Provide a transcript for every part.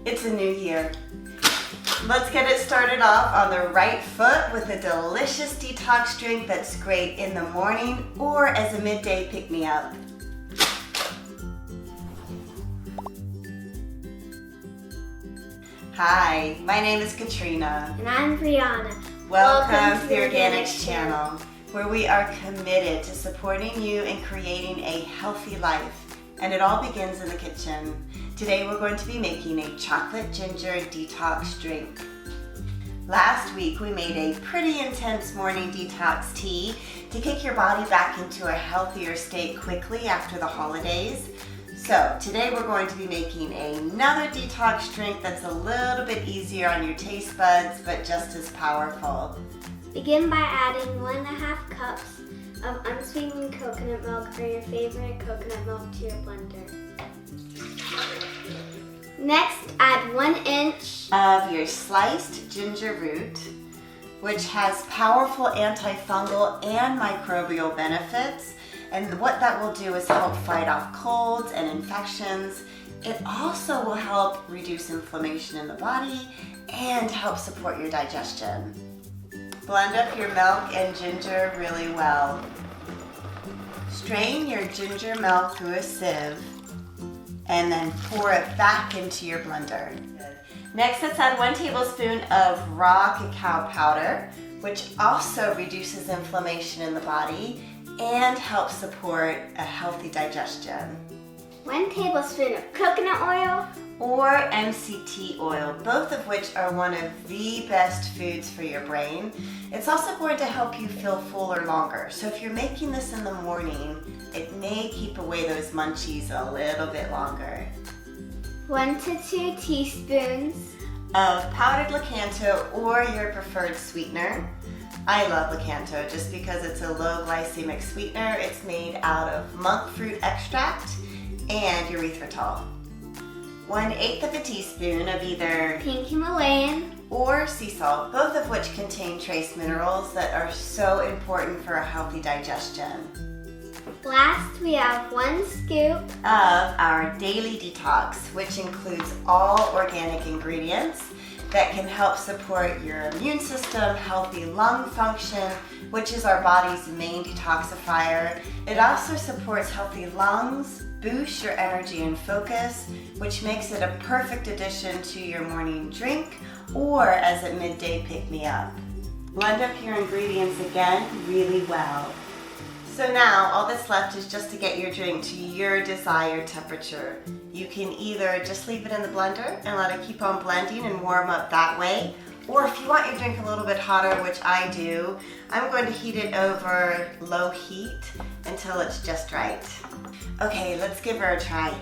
It's a new year. Let's get it started off on the right foot with a delicious detox drink that's great in the morning or as a midday pick-me-up. Hi, my name is Katrina. And I'm Brianna. Welcome to the Organixx channel, where we are committed to supporting you and creating a healthy life. And it all begins in the kitchen. Today we're going to be making a chocolate ginger detox drink. Last week we made a pretty intense morning detox tea to kick your body back into a healthier state quickly after the holidays. So today we're going to be making another detox drink that's a little bit easier on your taste buds, but just as powerful. Begin by adding 1.5 cups of unsweetened coconut milk or your favorite coconut milk to your blender. Next, add 1 inch of your sliced ginger root, which has powerful antifungal and microbial benefits. And what that will do is help fight off colds and infections. It also will help reduce inflammation in the body and help support your digestion. Blend up your milk and ginger really well. Strain your ginger milk through a sieve and then pour it back into your blender. Next, let's add 1 tablespoon of raw cacao powder, which also reduces inflammation in the body and helps support a healthy digestion. 1 tablespoon of coconut oil or MCT oil, both of which are one of the best foods for your brain. It's also going to help you feel fuller longer. So if you're making this in the morning, it may keep away those munchies a little bit longer. 1 to 2 teaspoons of powdered Lakanto or your preferred sweetener. I love Lakanto just because it's a low glycemic sweetener. It's made out of monk fruit extract and erythritol. 1/8 of a teaspoon of either pink Himalayan or sea salt, both of which contain trace minerals that are so important for a healthy digestion. Last, we have 1 scoop of our Daily Detox, which includes all organic ingredients that can help support your immune system, healthy lung function, which is our body's main detoxifier. It also supports healthy lungs, boosts your energy and focus, which makes it a perfect addition to your morning drink or as a midday pick-me-up. Blend up your ingredients again really well. So now all that's left is just to get your drink to your desired temperature. You can either just leave it in the blender and let it keep on blending and warm up that way, or if you want your drink a little bit hotter, which I do, I'm going to heat it over low heat until it's just right. Okay, let's give her a try.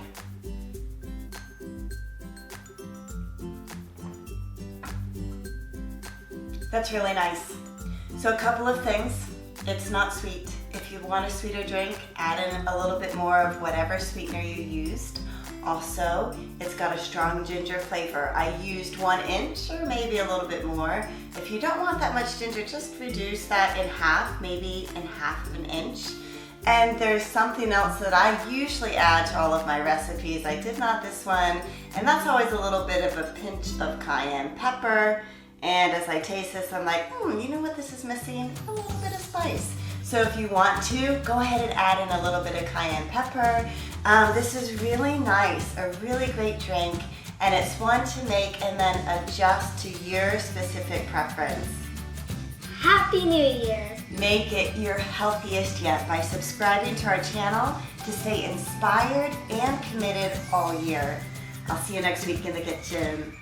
That's really nice. So a couple of things. It's not sweet. If you want a sweeter drink, add in a little bit more of whatever sweetener you used. Also, it's got a strong ginger flavor. I used 1 inch or maybe a little bit more. If you don't want that much ginger, just reduce that in half, maybe in 1/2 inch. And there's something else that I usually add to all of my recipes. I did not this one, and that's always a little bit of a pinch of cayenne pepper. And as I taste this, I'm like, you know what this is missing? A little bit of spice. So if you want to, go ahead and add in a little bit of cayenne pepper. This is really nice, a really great drink, and it's one to make and then adjust to your specific preference. Happy New Year! Make it your healthiest yet by subscribing to our channel to stay inspired and committed all year. I'll see you next week in the kitchen.